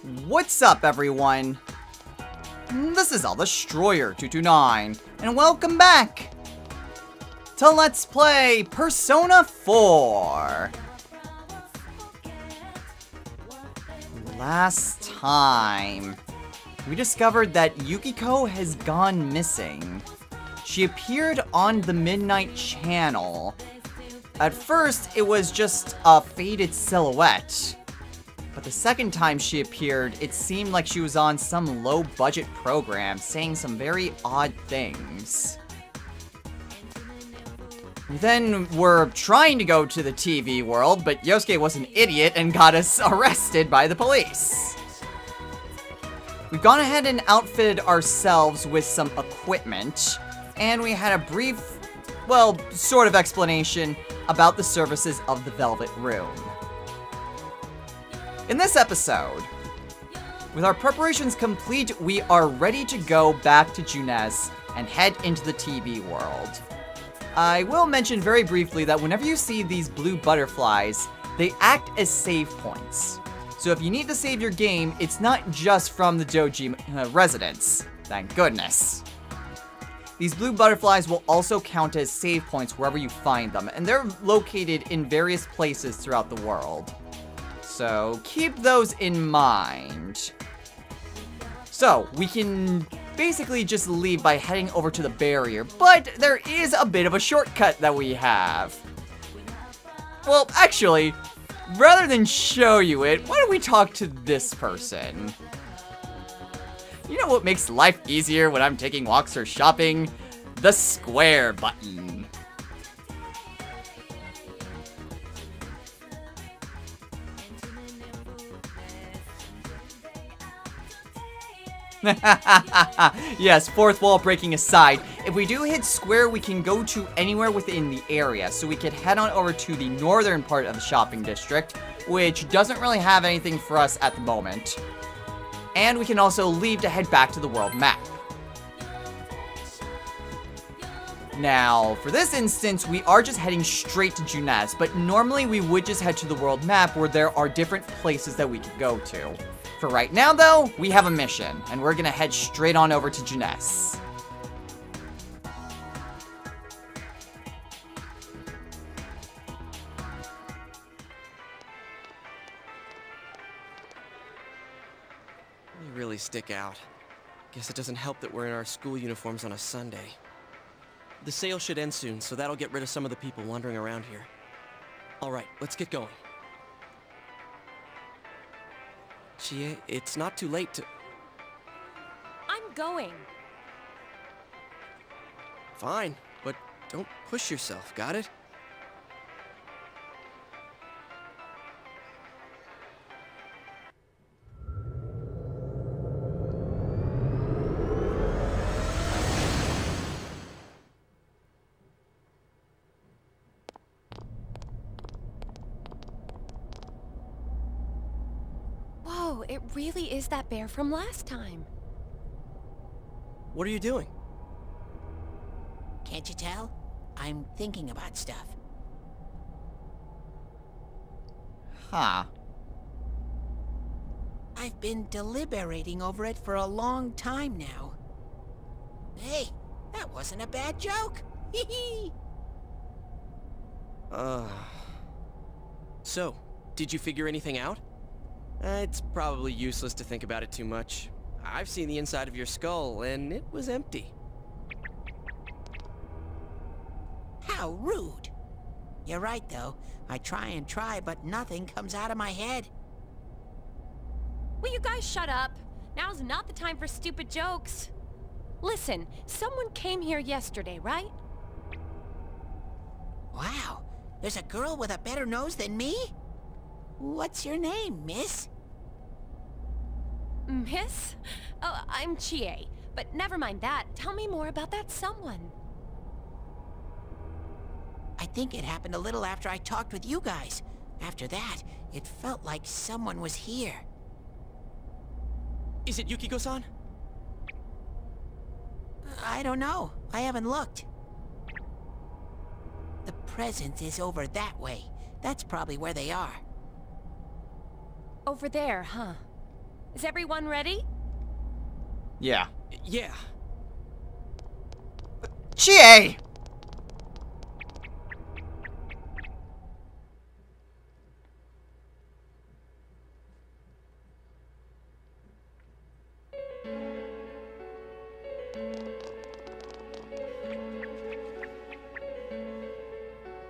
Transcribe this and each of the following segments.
What's up, everyone? This is Destroyer229, and welcome back to Let's Play Persona 4. Last time, we discovered that Yukiko has gone missing. She appeared on the Midnight Channel. At first, it was just a faded silhouette. But the second time she appeared, it seemed like she was on some low-budget program saying some very odd things. We then were trying to go to the TV world, but Yosuke was an idiot and got us arrested by the police. We've gone ahead and outfitted ourselves with some equipment, and we had a brief, well, sort of explanation about the services of the Velvet Room. In this episode, with our preparations complete, we are ready to go back to Junes and head into the TV world. I will mention very briefly that whenever you see these blue butterflies, they act as save points. So if you need to save your game, it's not just from the Doji residence. Thank goodness. These blue butterflies will also count as save points wherever you find them, and they're located in various places throughout the world. So keep those in mind. So we can basically just leave by heading over to the barrier, but there is a bit of a shortcut that we have. Well, actually, rather than show you it, why don't we talk to this person? You know what makes life easier when I'm taking walks or shopping? The square button. Yes, fourth wall breaking aside, if we do hit square, we can go to anywhere within the area. So we could head on over to the northern part of the shopping district, which doesn't really have anything for us at the moment. And we can also leave to head back to the world map. Now, for this instance, we are just heading straight to Junes, but normally we would just head to the world map where there are different places that we could go to. For right now, though, we have a mission, and we're gonna head straight on over to Junes. They really stick out. Guess it doesn't help that we're in our school uniforms on a Sunday. The sale should end soon, so that'll get rid of some of the people wandering around here. Alright, let's get going. Chie, it's not too late to... I'm going. Fine, but don't push yourself, got it? Whoa, it really is that bear from last time. What are you doing? Can't you tell? I'm thinking about stuff. Huh. I've been deliberating over it for a long time now. Hey, that wasn't a bad joke. Hee So, did you figure anything out? It's probably useless to think about it too much. I've seen the inside of your skull, and it was empty. How rude. You're right, though. I try and try, but nothing comes out of my head. Will you guys shut up? Now's not the time for stupid jokes. Listen, someone came here yesterday, right? Wow, there's a girl with a better nose than me? What's your name, miss? Miss? Oh, I'm Chie. But never mind that. Tell me more about that someone. I think it happened a little after I talked with you guys. After that, it felt like someone was here. Is it Yukiko-san? I don't know. I haven't looked. The presence is over that way. That's probably where they are. Over there, huh? Is everyone ready? Yeah. Yeah. Chie!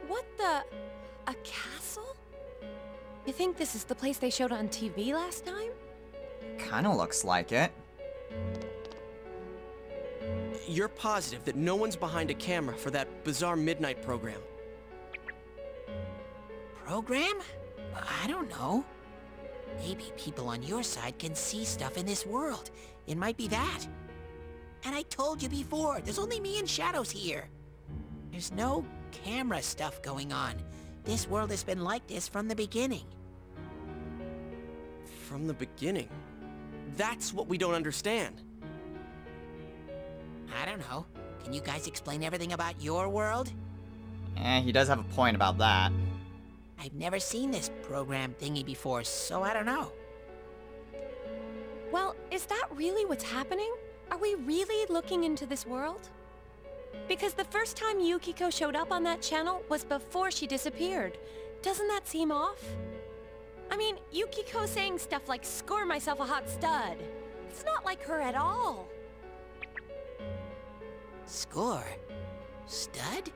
What the... a castle? You think this is the place they showed on TV last time? Kinda looks like it. You're positive that no one's behind a camera for that bizarre midnight program? Program? I don't know. Maybe people on your side can see stuff in this world. It might be that. And I told you before, there's only me and Shadows here. There's no camera stuff going on. This world has been like this from the beginning. From the beginning? That's what we don't understand. I don't know. Can you guys explain everything about your world? He does have a point about that. I've never seen this program thingy before, so I don't know. Well, is that really what's happening? Are we really looking into this world? Because the first time Yukiko showed up on that channel was before she disappeared. Doesn't that seem off? I mean, Yukiko saying stuff like, "Score myself a hot stud." It's not like her at all. Score? Stud?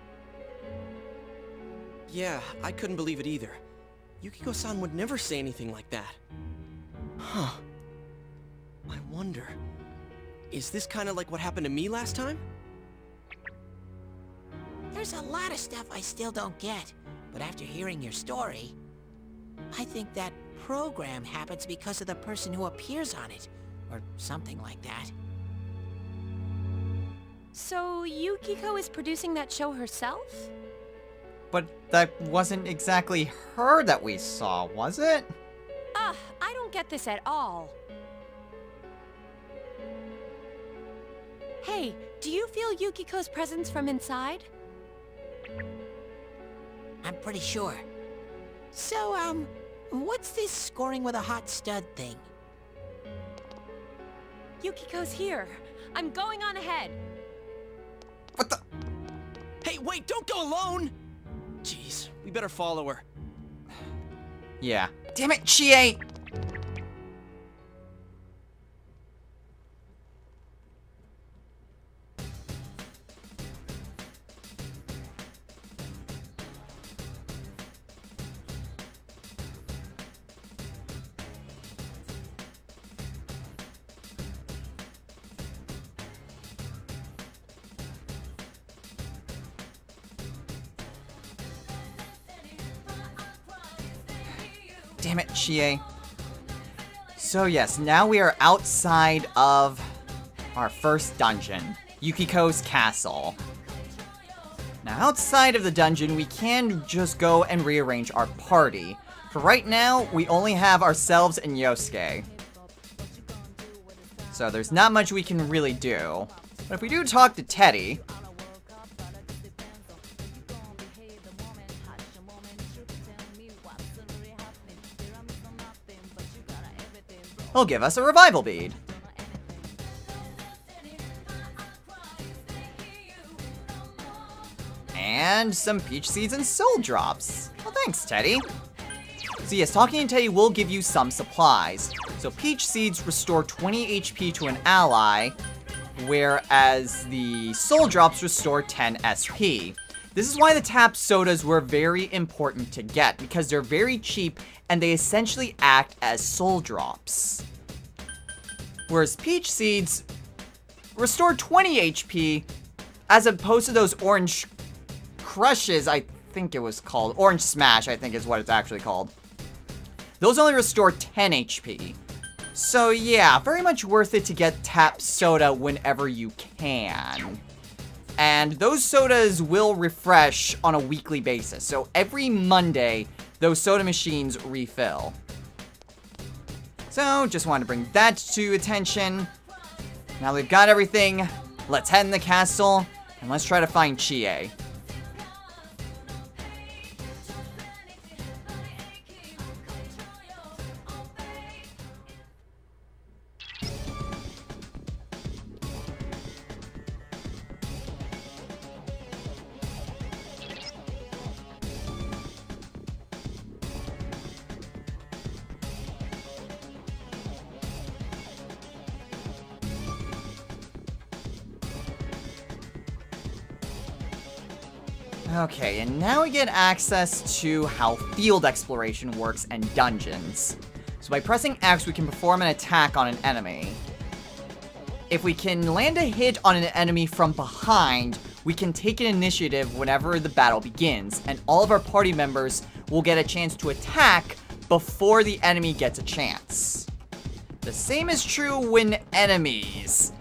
Yeah, I couldn't believe it either. Yukiko-san would never say anything like that. Huh. I wonder... is this kind of like what happened to me last time? There's a lot of stuff I still don't get, but after hearing your story, I think that program happens because of the person who appears on it, or something like that. So Yukiko is producing that show herself? But that wasn't exactly her that we saw, was it? Ugh, I don't get this at all. Hey, do you feel Yukiko's presence from inside? I'm pretty sure. So, what's this scoring with a hot stud thing? Yukiko's here. I'm going on ahead. What the? Hey, wait, don't go alone! Jeez, we better follow her. Yeah. Damn it, Chie! Damn it, Chie. So yes, now we are outside of our first dungeon, Yukiko's castle. Now outside of the dungeon, we can just go and rearrange our party. For right now, we only have ourselves and Yosuke. So there's not much we can really do. But if we do talk to Teddy... he'll give us a revival bead. And some peach seeds and soul drops. Well, thanks, Teddy. So yes, talking to Teddy will give you some supplies. So peach seeds restore 20 HP to an ally, whereas the soul drops restore 10 SP. This is why the tap sodas were very important to get, because they're very cheap and they essentially act as soul drops. Whereas peach seeds restore 20 HP as opposed to those orange crushes, I think it was called. Orange smash, I think is what it's actually called. Those only restore 10 HP. So yeah, very much worth it to get tap soda whenever you can. And those sodas will refresh on a weekly basis. So every Monday, those soda machines refill. So, just wanted to bring that to attention. Now we've got everything, let's head in the castle, and let's try to find Chie. Okay, and now we get access to how field exploration works and dungeons. So by pressing X, we can perform an attack on an enemy. If we can land a hit on an enemy from behind, we can take an initiative whenever the battle begins, and all of our party members will get a chance to attack before the enemy gets a chance. The same is true when enemies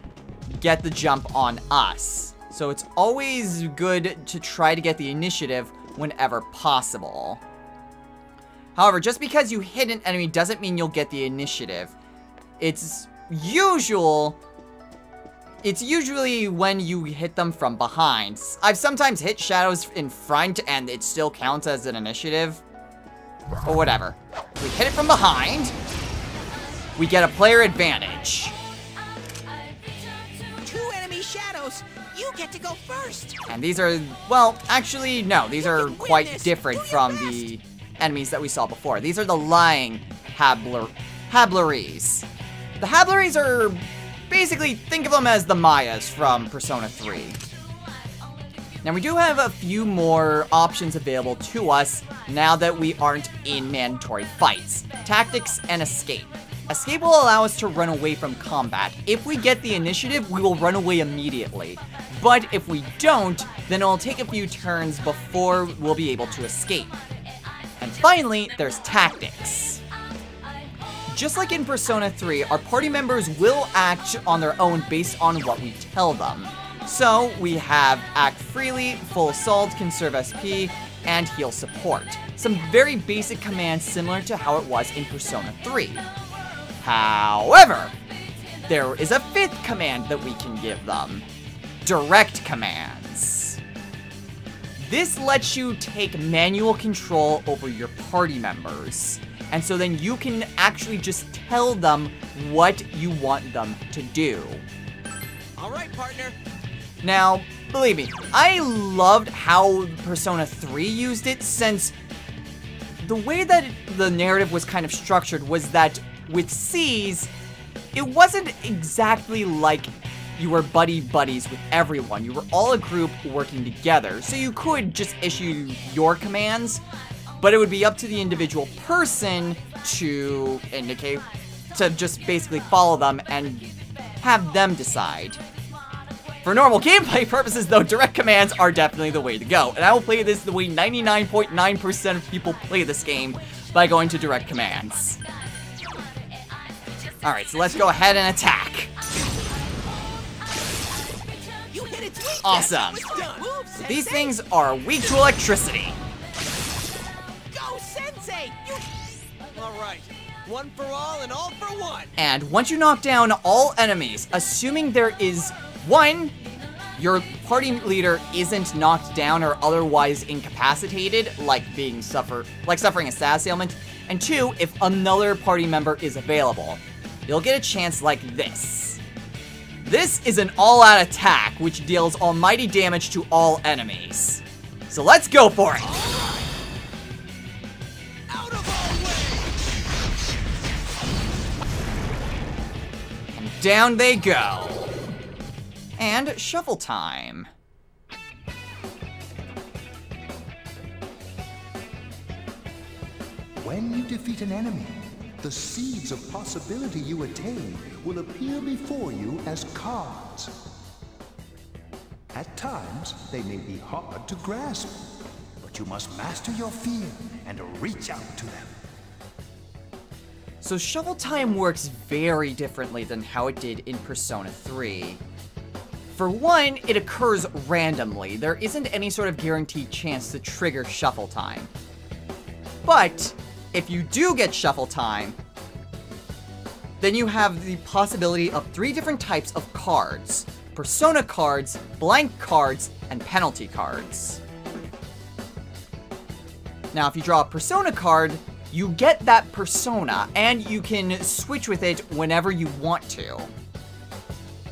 get the jump on us. So it's always good to try to get the initiative whenever possible. However, just because you hit an enemy doesn't mean you'll get the initiative. It's usually when you hit them from behind. I've sometimes hit shadows in front and it still counts as an initiative. Or whatever. We hit it from behind. We get a player advantage. 2 enemy shadows. You get to go first. And these are, well, actually, no. These are quite different from the enemies that we saw before. These are the lying Hablaries. The Hablaries are basically, think of them as the Mayas from Persona 3. Now, we do have a few more options available to us now that we aren't in mandatory fights. Tactics and escape. Escape will allow us to run away from combat. If we get the initiative, we will run away immediately. But if we don't, then it'll take a few turns before we'll be able to escape. And finally, there's tactics. Just like in Persona 3, our party members will act on their own based on what we tell them. So, we have Act Freely, Full Assault, Conserve SP, and Heal Support. Some very basic commands similar to how it was in Persona 3. However, there is a 5th command that we can give them. Direct commands. This lets you take manual control over your party members. And so then you can actually just tell them what you want them to do. All right, partner. Now, believe me, I loved how Persona 3 used it, since the way that the narrative was kind of structured was that with C's, it wasn't exactly like you were buddies with everyone. You were all a group working together, so you could just issue your commands, but it would be up to the individual person to just basically follow them and have them decide. For normal gameplay purposes, though, direct commands are definitely the way to go. And I will play this the way 99.9% of people play this game, by going to direct commands. Alright, so let's go ahead and attack. Awesome. So these things are weak to electricity. Go, Sensei! All right. One for all and all for one. And once you knock down all enemies, assuming there is one, your party leader isn't knocked down or otherwise incapacitated, like suffering a status ailment, and 2, if another party member is available, you'll get a chance like this. This is an all-out attack, which deals almighty damage to all enemies. So let's go for it! Out of our way! And down they go. And shuffle time. When you defeat an enemy, the seeds of possibility you attain will appear before you as cards. At times, they may be hard to grasp, but you must master your fear and reach out to them. So shuffle time works very differently than how it did in Persona 3. For one, it occurs randomly. There isn't any sort of guaranteed chance to trigger shuffle time. But if you do get shuffle time, then you have the possibility of 3 different types of cards: persona cards, blank cards, and penalty cards. Now, if you draw a persona card, you get that persona, and you can switch with it whenever you want to.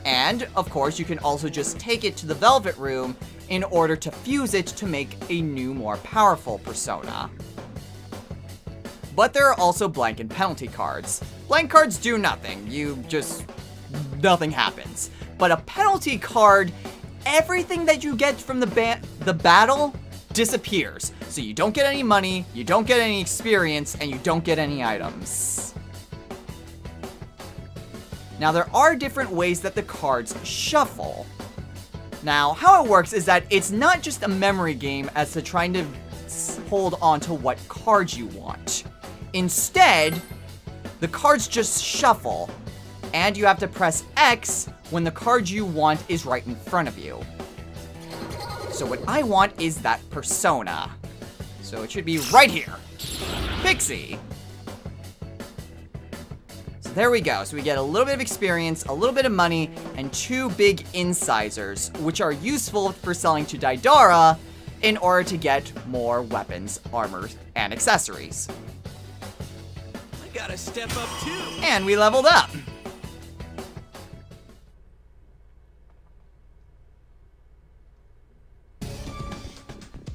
And, of course, you can also just take it to the Velvet Room in order to fuse it to make a new, more powerful persona. But there are also blank and penalty cards. Blank cards do nothing. Nothing happens. But a penalty card, everything that you get from the battle disappears. So you don't get any money, you don't get any experience, and you don't get any items. Now, there are different ways that the cards shuffle. Now, how it works is that it's not just a memory game as to trying to hold on to what cards you want. Instead, the cards just shuffle, and you have to press X when the card you want is right in front of you. So what I want is that persona. So it should be right here. Pixie. So there we go. So we get a little bit of experience, a little bit of money, and 2 big incisors, which are useful for selling to Daidara in order to get more weapons, armor, and accessories. I gotta step up too. And we leveled up.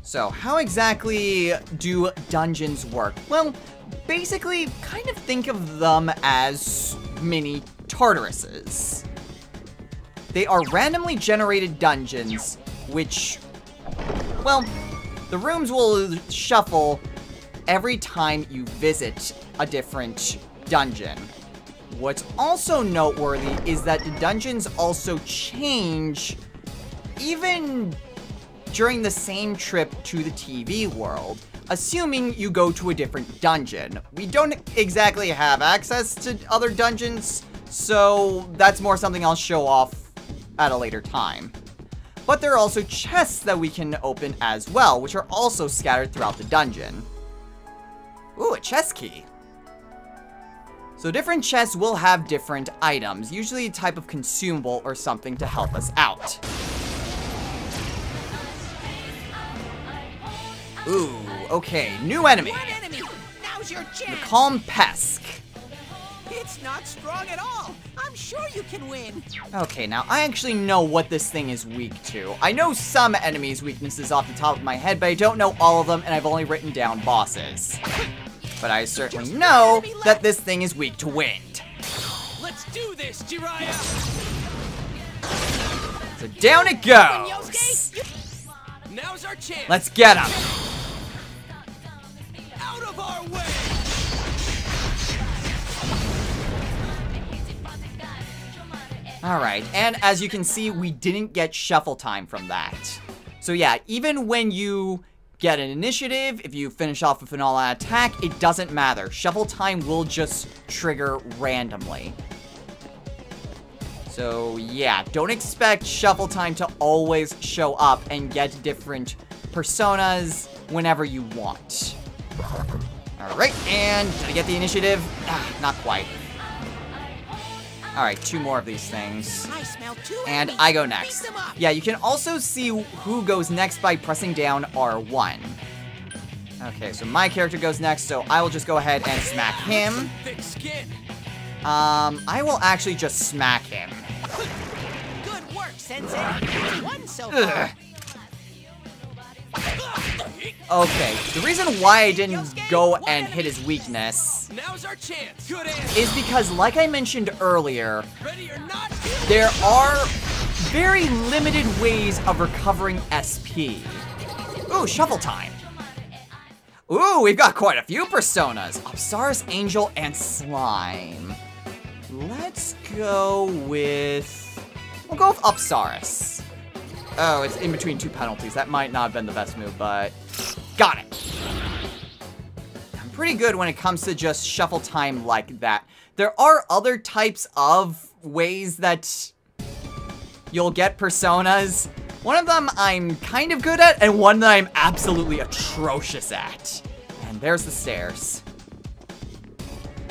So, how exactly do dungeons work? Well, basically, kind of think of them as mini Tartaruses. They are randomly generated dungeons, which, well, the rooms will shuffle every time you visit a different dungeon. What's also noteworthy is that the dungeons also change even during the same trip to the TV world, assuming you go to a different dungeon. We don't exactly have access to other dungeons, so that's more something I'll show off at a later time. But there are also chests that we can open as well, which are also scattered throughout the dungeon. Ooh, a chest key. So different chests will have different items, usually a type of consumable or something to help us out. Ooh, okay, new enemy. One enemy. Now's your chance. The Calm Pesk. It's not strong at all. I'm sure you can win. Okay, now I actually know what this thing is weak to. I know some enemies' weaknesses off the top of my head, but I don't know all of them, and I've only written down bosses. But I certainly know that this thing is weak to wind. Let's do this, Jiraiya. So down it goes. Now's our chance. Let's get him. Out of our way. Alright, and as you can see, we didn't get shuffle time from that. So yeah, even when you get an initiative, if you finish off with an all-out attack, it doesn't matter. Shuffle time will just trigger randomly. So yeah, don't expect shuffle time to always show up and get different personas whenever you want. Alright, and did I get the initiative? Ah, not quite. Alright, 2 more of these things. I smell 2 And enemies. I go Beat next. them up. Yeah, you can also see who goes next by pressing down R1. Okay, so my character goes next, so I will just go ahead and smack him. Thick skin. I will actually just smack him. Good work, Sensei. One so far. Ugh. Okay, the reason why I didn't go and hit his weakness Now's our chance. Good answer. is because, like I mentioned earlier, Ready or not? there are very limited ways of recovering SP. Ooh, shuffle time. Ooh, we've got quite a few personas. Apsaris, Angel, and Slime. Let's go with... We'll go with Apsaris. Oh, it's in between 2 penalties. That might not have been the best move, but... Got it. I'm pretty good when it comes to just shuffle time like that. There are other types of ways that you'll get personas. One of them I'm kind of good at, and one that I'm absolutely atrocious at. And there's the stairs.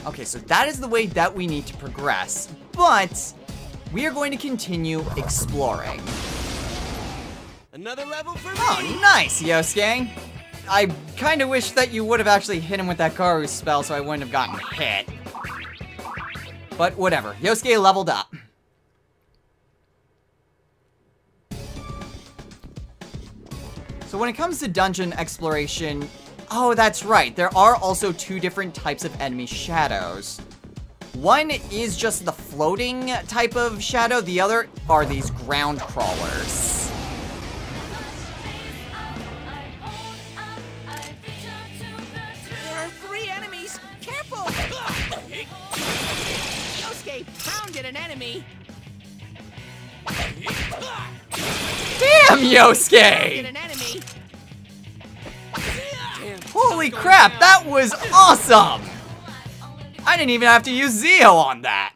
Okay, so that is the way that we need to progress, but we are going to continue exploring. Another level for me. Oh, nice, Yosuke. I kind of wish that you would have actually hit him with that Karu spell so I wouldn't have gotten hit. But whatever, Yosuke leveled up. So when it comes to dungeon exploration, oh, that's right, there are also 2 different types of enemy shadows. One is just the floating type of shadow, the other are these ground crawlers. Yosuke pounded an enemy. Damn, Yosuke! An enemy. Holy crap, that was awesome! I didn't even have to use Zio on that.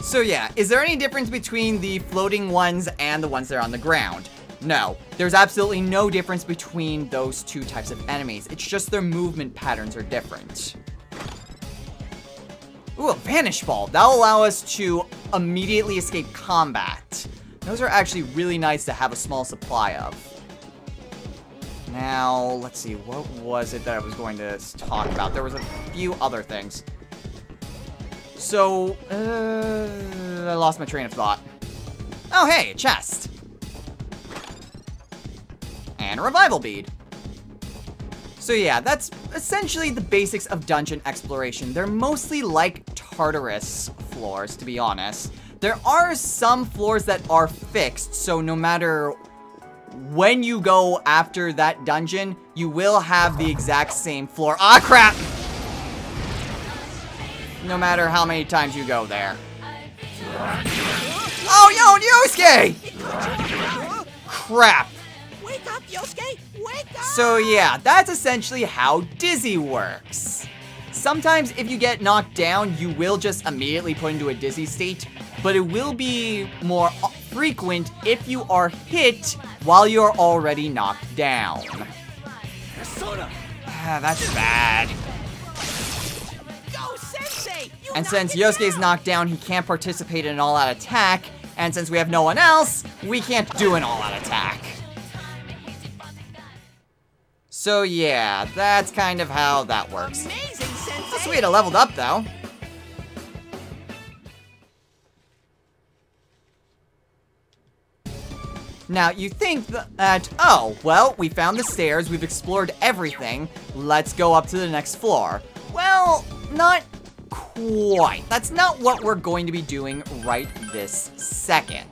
So yeah, is there any difference between the floating ones and the ones that are on the ground? No, there's absolutely no difference between those two types of enemies. It's just their movement patterns are different. Ooh, a Vanish Ball. That'll allow us to immediately escape combat. Those are actually really nice to have a small supply of. Now, let's see, what was it that I was going to talk about? There was a few other things. So, I lost my train of thought. Oh, hey, a chest. And a revival bead. So yeah, that's essentially the basics of dungeon exploration. They're mostly like Tartarus floors, to be honest. There are some floors that are fixed, so no matter when you go after that dungeon, you will have the exact same floor. Ah, crap! No matter how many times you go there. Oh, yo, Yosuke! Crap. Wake up, Yosuke! Wake up! So yeah, that's essentially how Dizzy works. Sometimes if you get knocked down, you will just immediately put into a dizzy state, but it will be more frequent if you are hit while you're already knocked down. That's bad. Go, Sensei! And since Yosuke's knocked down, he can't participate in an all-out attack, and since we have no one else, we can't do an all-out attack. So yeah, that's kind of how that works. Amazing, Sensei! Sweet, I leveled up though. Now, you think that, oh, well, we found the stairs, we've explored everything, let's go up to the next floor. Well, not quite. That's not what we're going to be doing right this second.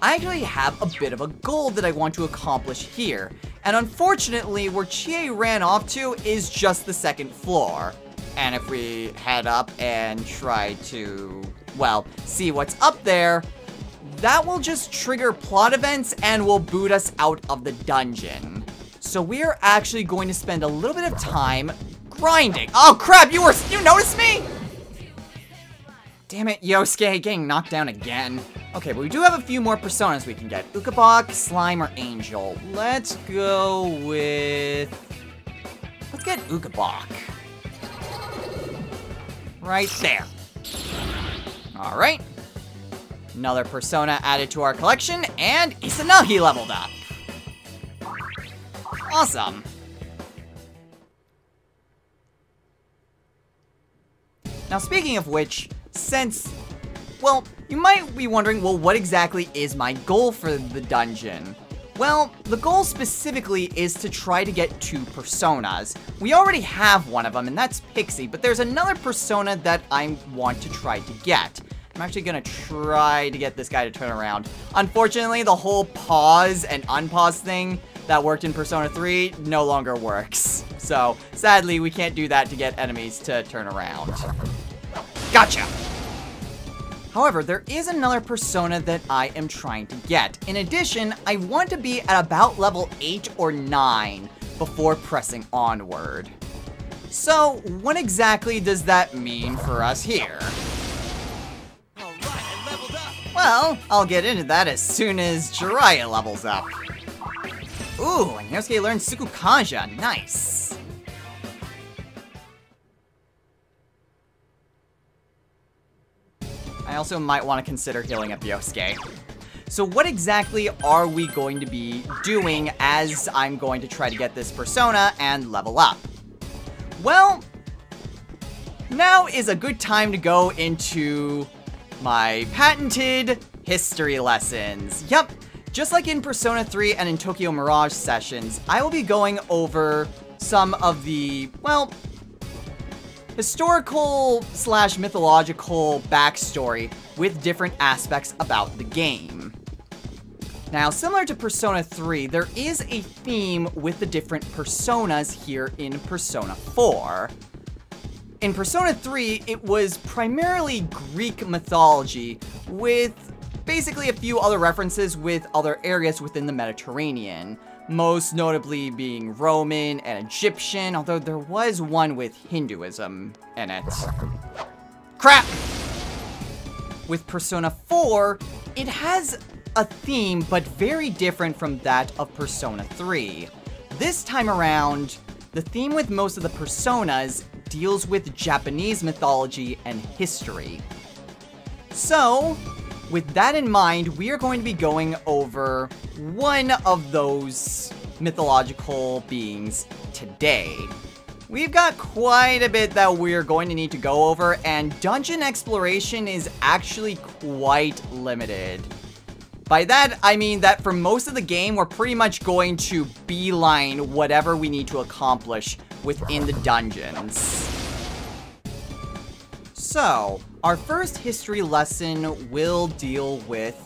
I actually have a bit of a goal that I want to accomplish here, and unfortunately, where Chie ran off to is just the second floor. And if we head up and try to, well, see what's up there, that will just trigger plot events and will boot us out of the dungeon. So we are actually going to spend a little bit of time grinding. Oh crap, you noticed me? Damn it, Yosuke, getting knocked down again. Okay, but we do have a few more personas we can get. Ukabok, Slime, or Angel. Let's go with... Let's get Ukabok. Right there. Alright. Another persona added to our collection, and Izanagi leveled up. Awesome. Now, speaking of which, since... Well, you might be wondering, well, what exactly is my goal for the dungeon? Well, the goal specifically is to try to get 2 personas. We already have one of them, and that's Pixie, but there's another persona that I want to try to get. I'm actually gonna try to get this guy to turn around. Unfortunately, the whole pause and unpause thing that worked in Persona 3 no longer works. So, sadly, we can't do that to get enemies to turn around. Gotcha! However, there is another persona that I am trying to get. In addition, I want to be at about level 8 or 9 before pressing onward. So, what exactly does that mean for us here? Alright, I leveled up! Well, I'll get into that as soon as Jiraiya levels up. Ooh, and Yosuke learned Tsukukaja. Nice. I also might want to consider healing up Yosuke. So what exactly are we going to be doing as I'm going to try to get this persona and level up? Well, now is a good time to go into my patented history lessons. Yup, just like in Persona 3 and in Tokyo Mirage sessions, I will be going over some of the, well, historical / mythological backstory with different aspects about the game. Now, similar to Persona 3, there is a theme with the different personas here in Persona 4. In Persona 3, it was primarily Greek mythology, with basically a few other references with other areas within the Mediterranean, most notably being Roman and Egyptian, although there was one with Hinduism in it. Crap! With Persona 4, it has a theme, but very different from that of Persona 3. This time around, the theme with most of the personas deals with Japanese mythology and history. So, with that in mind, we are going to be going over one of those mythological beings today. We've got quite a bit that we're going to need to go over, and dungeon exploration is actually quite limited. By that, I mean that for most of the game, we're pretty much going to beeline whatever we need to accomplish within the dungeons. So, our first history lesson will deal with,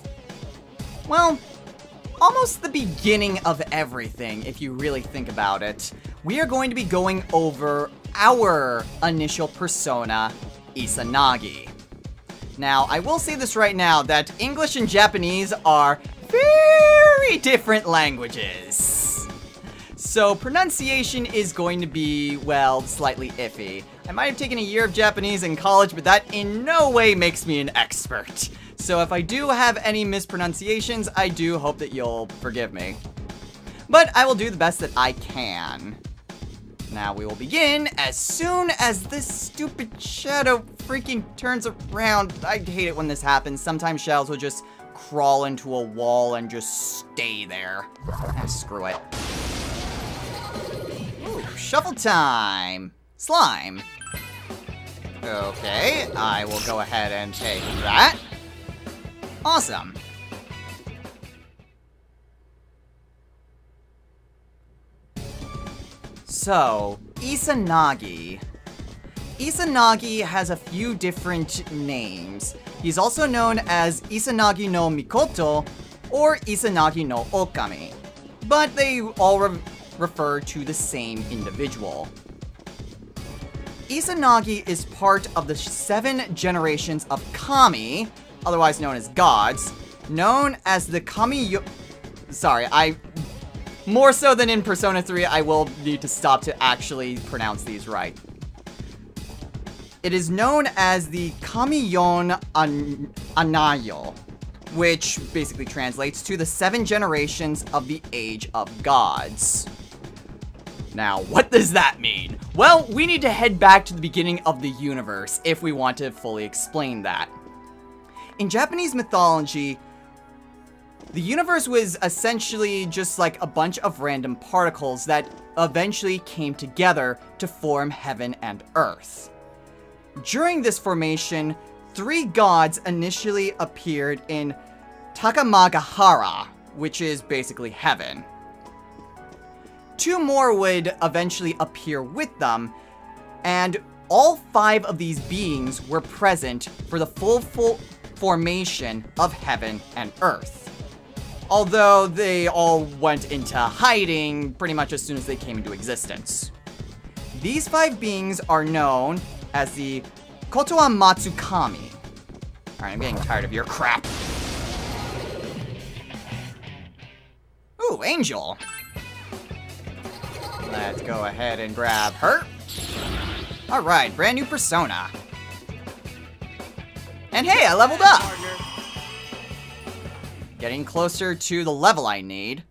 well, almost the beginning of everything, if you really think about it. We are going to be going over our initial persona, Izanagi. Now, I will say this right now, that English and Japanese are very different languages. So, pronunciation is going to be, well, slightly iffy. I might have taken a year of Japanese in college, but that in no way makes me an expert. So if I do have any mispronunciations, I do hope that you'll forgive me. But I will do the best that I can. Now we will begin as soon as this stupid shadow freaking turns around. I hate it when this happens. Sometimes shadows will just crawl into a wall and just stay there. Screw it. Ooh, shuffle time. Slime. Okay, I will go ahead and take that. Awesome. So, Izanagi. Izanagi has a few different names. He's also known as Izanagi no Mikoto or Izanagi no Okami, but they all refer to the same individual. Izanagi is part of the 7 generations of Kami, otherwise known as gods, known as the more so than in Persona 3, I will need to stop to actually pronounce these right. It is known as the Kamiyon Anayo, which basically translates to the 7 generations of the Age of Gods. Now, what does that mean? Well, we need to head back to the beginning of the universe if we want to fully explain that. In Japanese mythology, the universe was essentially just like a bunch of random particles that eventually came together to form heaven and earth. During this formation, 3 gods initially appeared in Takamagahara, which is basically heaven. 2 more would eventually appear with them, and all 5 of these beings were present for the full formation of heaven and earth. Although they all went into hiding pretty much as soon as they came into existence. These 5 beings are known as the Kotoa Matsukami. Alright, I'm getting tired of your crap. Ooh, Angel. Let's go ahead and grab her. Alright, brand new persona. And hey, I leveled up! Getting closer to the level I need.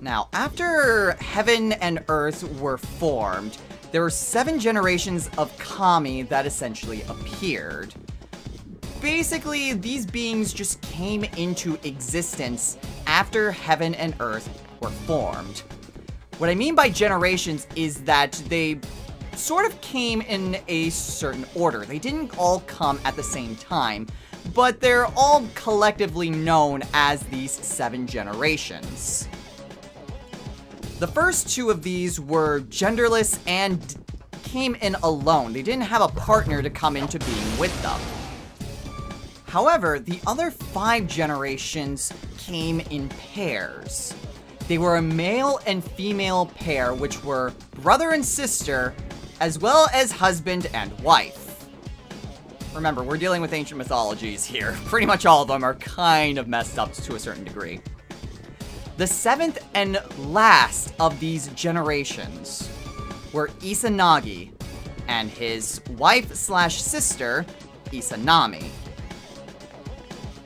Now, after heaven and earth were formed, there were 7 generations of Kami that essentially appeared. Basically, these beings just came into existence after heaven and earth were formed. What I mean by generations is that they sort of came in a certain order. They didn't all come at the same time, but they're all collectively known as these 7 generations. The first 2 of these were genderless and came in alone. They didn't have a partner to come into being with them. However, the other 5 generations came in pairs. They were a male and female pair, which were brother and sister, as well as husband and wife. Remember, we're dealing with ancient mythologies here. Pretty much all of them are kind of messed up to a certain degree. The 7th and last of these generations were Izanagi and his wife/sister, Izanami.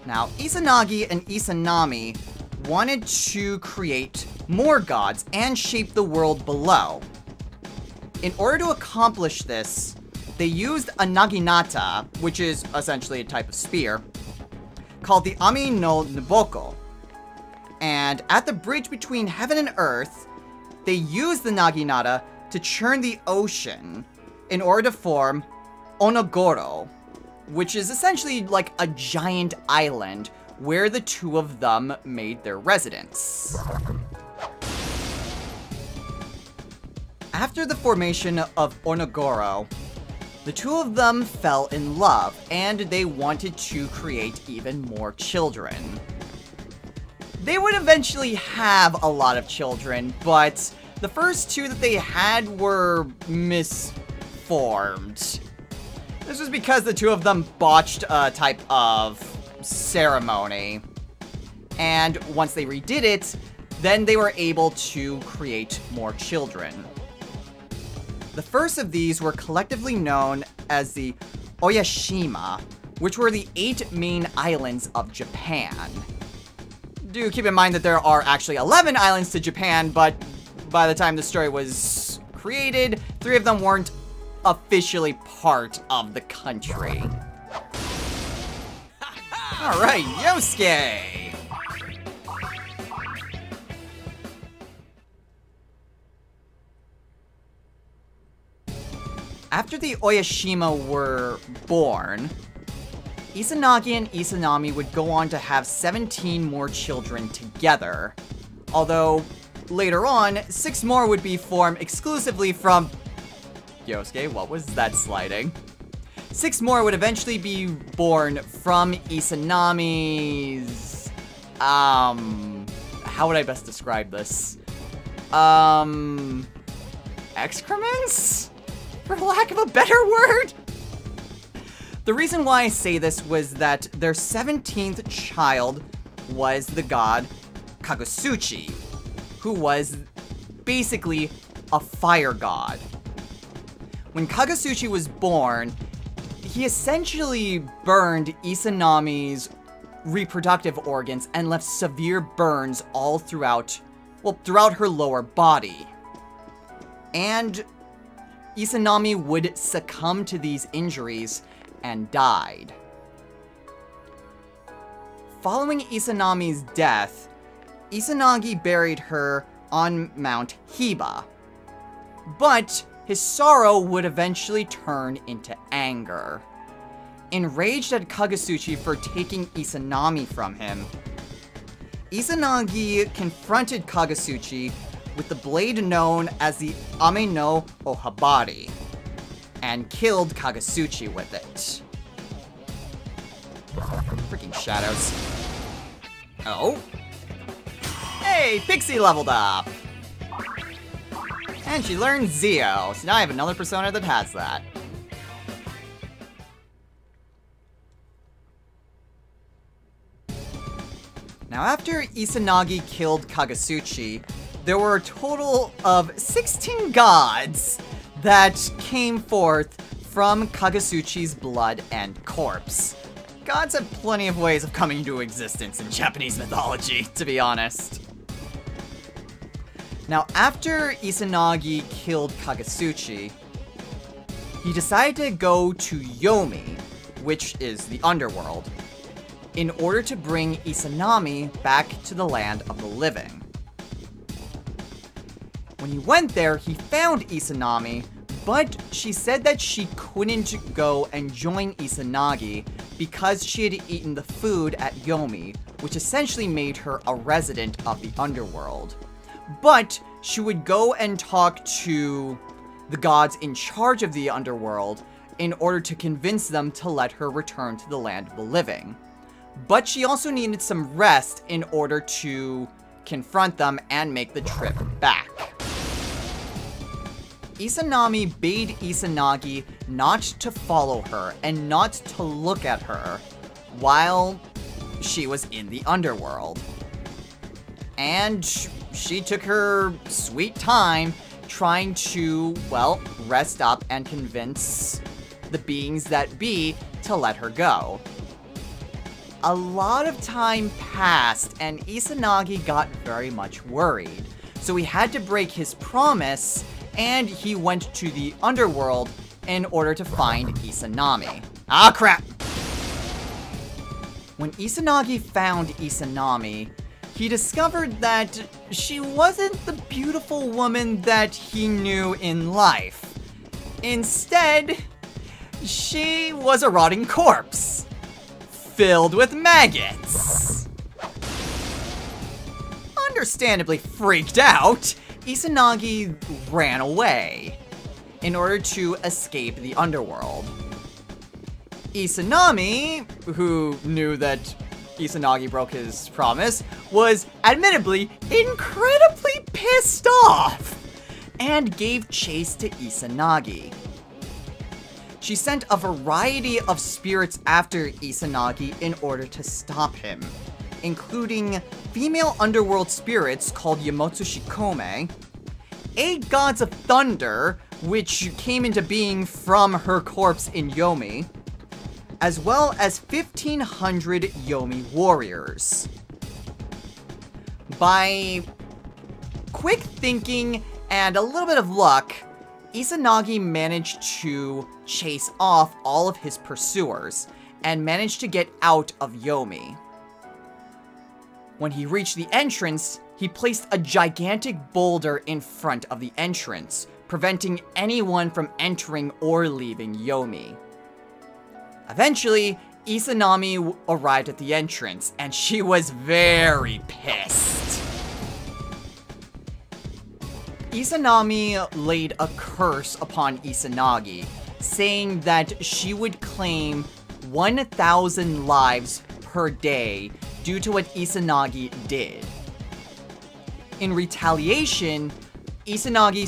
Now, Izanagi and Izanami wanted to create more gods and shape the world below. In order to accomplish this, they used a naginata, which is essentially a type of spear, called the Ami no Naboko. And at the bridge between heaven and earth, they used the naginata to churn the ocean in order to form Onogoro, which is essentially like a giant island where the two of them made their residence. After the formation of Onogoro, the two of them fell in love, and they wanted to create even more children. They would eventually have a lot of children, but the first 2 that they had were misformed. This was because the 2 of them botched a type of ceremony. And once they redid it, then they were able to create more children. The first of these were collectively known as the Oyashima, which were the 8 main islands of Japan. Do keep in mind that there are actually 11 islands to Japan, but by the time the story was created, 3 of them weren't officially part of the country. Alright, Yosuke! After the Oyashima were born, Izanagi and Izanami would go on to have 17 more children together. Although, later on, 6 more would be formed exclusively from... Yosuke, what was that sliding? 6 more would eventually be born from Izanami's... how would I best describe this? Excrements? For lack of a better word? The reason why I say this was that their 17th child was the god Kagutsuchi, who was basically a fire god. When Kagutsuchi was born, he essentially burned Izanami's reproductive organs and left severe burns all throughout, well, throughout her lower body. And Izanami would succumb to these injuries and died. Following Izanami's death, Izanagi buried her on Mount Hiba. But his sorrow would eventually turn into anger. Enraged at Kagutsuchi for taking Izanami from him, Izanagi confronted Kagutsuchi with the blade known as the Ame no Ohabari, and killed Kagutsuchi with it. Freaking shadows. Oh. Hey, Pixie leveled up! And she learned Zio, so now I have another persona that has that. Now after Izanagi killed Kagutsuchi, there were a total of 16 gods that came forth from Kagutsuchi's blood and corpse. Gods have plenty of ways of coming into existence in Japanese mythology, to be honest. Now, after Izanagi killed Kagutsuchi, he decided to go to Yomi, which is the underworld, in order to bring Izanami back to the land of the living. When he went there, he found Izanami, but she said that she couldn't go and join Izanagi because she had eaten the food at Yomi, which essentially made her a resident of the underworld. But she would go and talk to the gods in charge of the underworld in order to convince them to let her return to the land of the living. But she also needed some rest in order to confront them and make the trip back. Izanami bade Izanagi not to follow her and not to look at her while she was in the underworld. And she took her sweet time trying to, well, rest up and convince the beings that be to let her go. A lot of time passed, and Izanagi got very much worried. So he had to break his promise, and he went to the underworld in order to find Izanami. Ah, crap! When Izanagi found Izanami, he discovered that she wasn't the beautiful woman that he knew in life. Instead, she was a rotting corpse, filled with maggots. Understandably freaked out, Izanagi ran away in order to escape the underworld. Izanami, who knew that Izanagi broke his promise, was admittedly incredibly pissed off and gave chase to Izanagi. She sent a variety of spirits after Izanagi in order to stop him, including female underworld spirits called Yamotsushikome, 8 gods of thunder, which came into being from her corpse in Yomi, as well as 1,500 Yomi warriors. By quick thinking and a little bit of luck, Izanagi managed to chase off all of his pursuers and managed to get out of Yomi. When he reached the entrance, he placed a gigantic boulder in front of the entrance, preventing anyone from entering or leaving Yomi. Eventually, Izanami arrived at the entrance, and she was very pissed. Izanami laid a curse upon Izanagi, saying that she would claim 1,000 lives per day due to what Izanagi did. In retaliation, Izanagi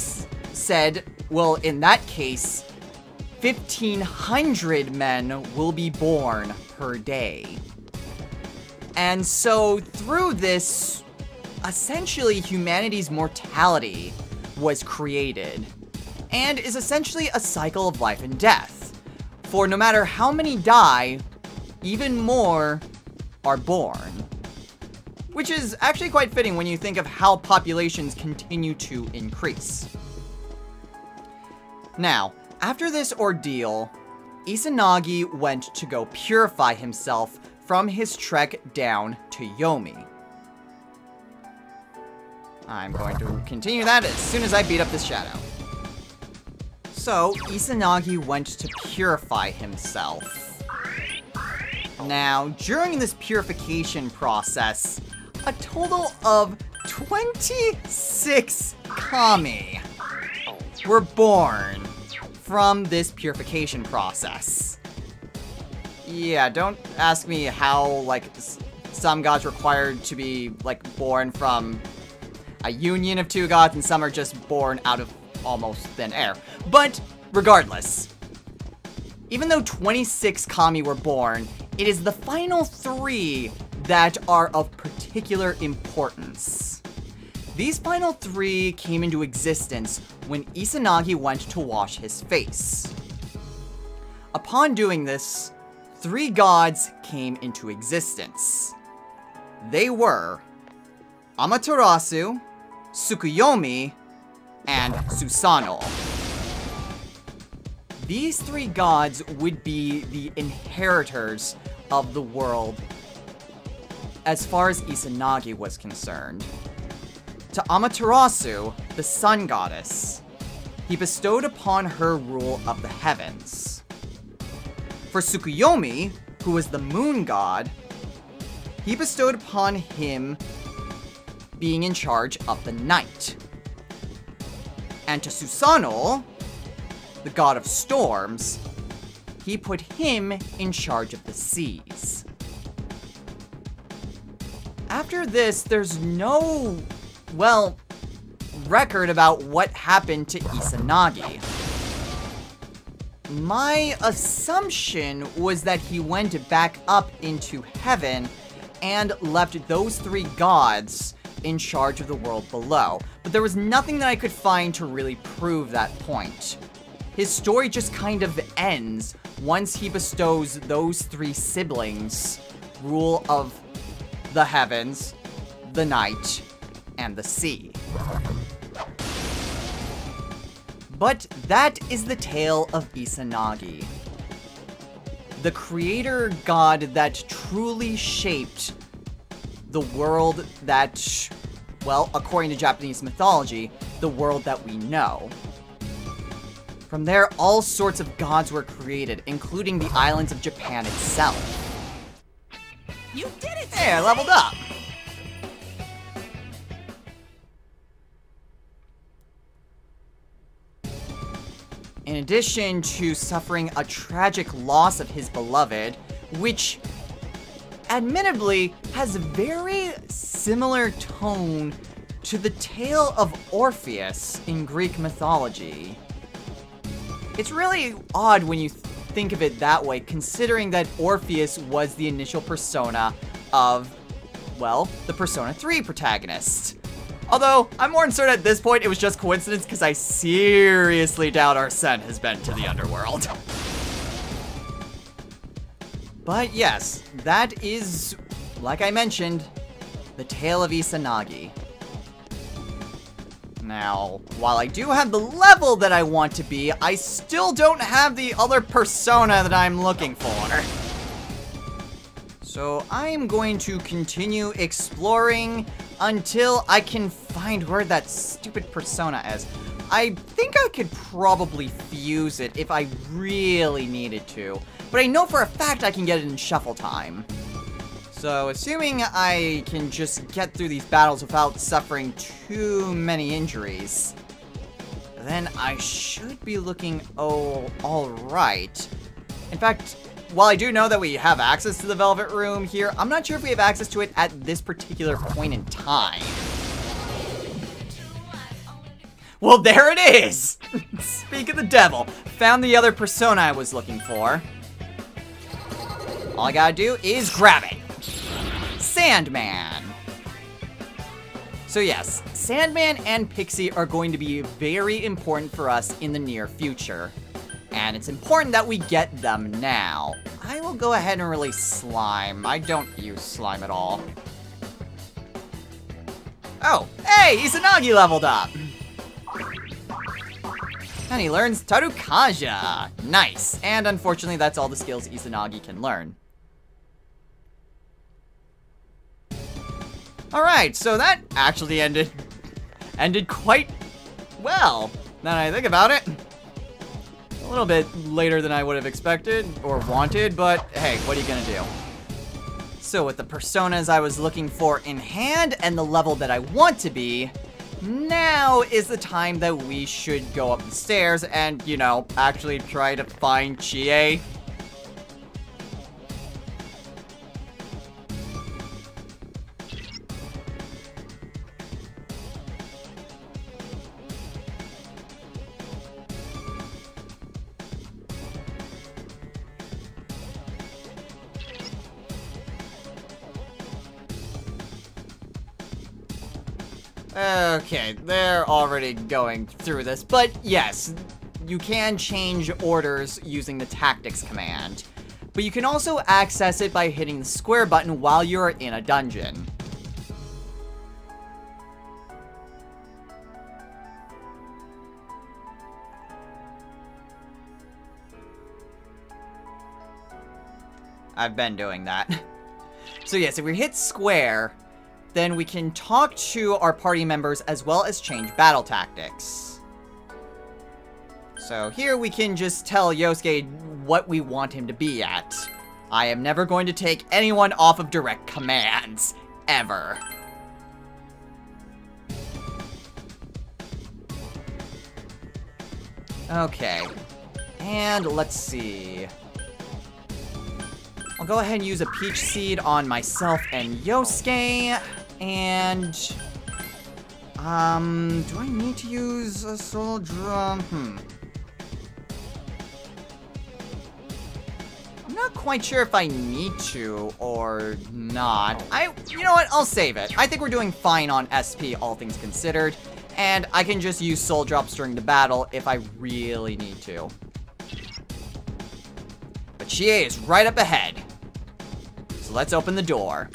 said, well, in that case, 1,500 men will be born per day. And so, through this, essentially humanity's mortality was created, and is essentially a cycle of life and death. For no matter how many die, even more are born. Which is actually quite fitting when you think of how populations continue to increase. Now, after this ordeal, Izanagi went to go purify himself from his trek down to Yomi. I'm going to continue that as soon as I beat up this shadow. So, Izanagi went to purify himself. Now, during this purification process, a total of 26 kami were born from this purification process. Yeah, don't ask me how, like, some gods required to be, like, born from a union of 2 gods, and some are just born out of almost thin air. But, regardless, even though 26 kami were born, it is the final 3 that are of particular importance. These final 3 came into existence when Izanagi went to wash his face. Upon doing this, 3 gods came into existence. They were Amaterasu, Tsukuyomi, and Susanoo. These 3 gods would be the inheritors of the world as far as Izanagi was concerned. To Amaterasu, the sun goddess, he bestowed upon her rule of the heavens. For Tsukuyomi, who was the moon god, he bestowed upon him being in charge of the night. And to Susanoo, the god of storms, he put him in charge of the seas. After this, there's no, well, record about what happened to Izanagi. My assumption was that he went back up into heaven and left those 3 gods in charge of the world below. But there was nothing that I could find to really prove that point. His story just kind of ends once he bestows those 3 siblings rule of the heavens, the night, and the sea. But that is the tale of Izanagi, the creator god that truly shaped the world that, well, according to Japanese mythology, the world that we know. From there, all sorts of gods were created, including the islands of Japan itself. You did it! Hey, I leveled up! In addition to suffering a tragic loss of his beloved, which admittedly has a very similar tone to the tale of Orpheus in Greek mythology. It's really odd when you think of it that way, considering that Orpheus was the initial persona of, well, the Persona 3 protagonist. Although, I'm more certain at this point it was just coincidence because I seriously doubt Arsene has been to the underworld. But yes, that is, like I mentioned, the tale of Izanagi. Now, while I do have the level that I want to be, I still don't have the other persona that I'm looking for. So I'm going to continue exploring until I can find where that stupid persona is. I think I could probably fuse it if I really needed to, but I know for a fact I can get it in shuffle time. So assuming I can just get through these battles without suffering too many injuries, then I should be looking alright. In fact, while I do know that we have access to the Velvet Room here, I'm not sure if we have access to it at this particular point in time. Well, there it is! Speak of the devil, found the other persona I was looking for. All I gotta do is grab it. Sandman. So yes, Sandman and Pixie are going to be very important for us in the near future. And it's important that we get them now. I will go ahead and release Slime. I don't use Slime at all. Oh, hey, Izanagi leveled up! And he learns Tarukaja. Nice. And unfortunately, that's all the skills Izanagi can learn. Alright, so that actually ended quite well, now that I think about it. A little bit later than I would have expected or wanted, but hey, what are you gonna do? So with the personas I was looking for in hand and the level that I want to be, now is the time that we should go up the stairs and, you know, actually try to find Chie. Okay, they're already going through this, but yes, you can change orders using the tactics command. But you can also access it by hitting the square button while you're in a dungeon. I've been doing that. So yes, if we hit square, then we can talk to our party members as well as change battle tactics. So here we can just tell Yosuke what we want him to be at. I am never going to take anyone off of direct commands, ever. Okay, and let's see. I'll go ahead and use a Peach Seed on myself and Yosuke. And... do I need to use a Soul Drum? I'm not quite sure if I need to or not. You know what? I'll save it. I think we're doing fine on SP, all things considered. And I can just use Soul Drops during the battle if I really need to. But Chie is right up ahead. So let's open the door.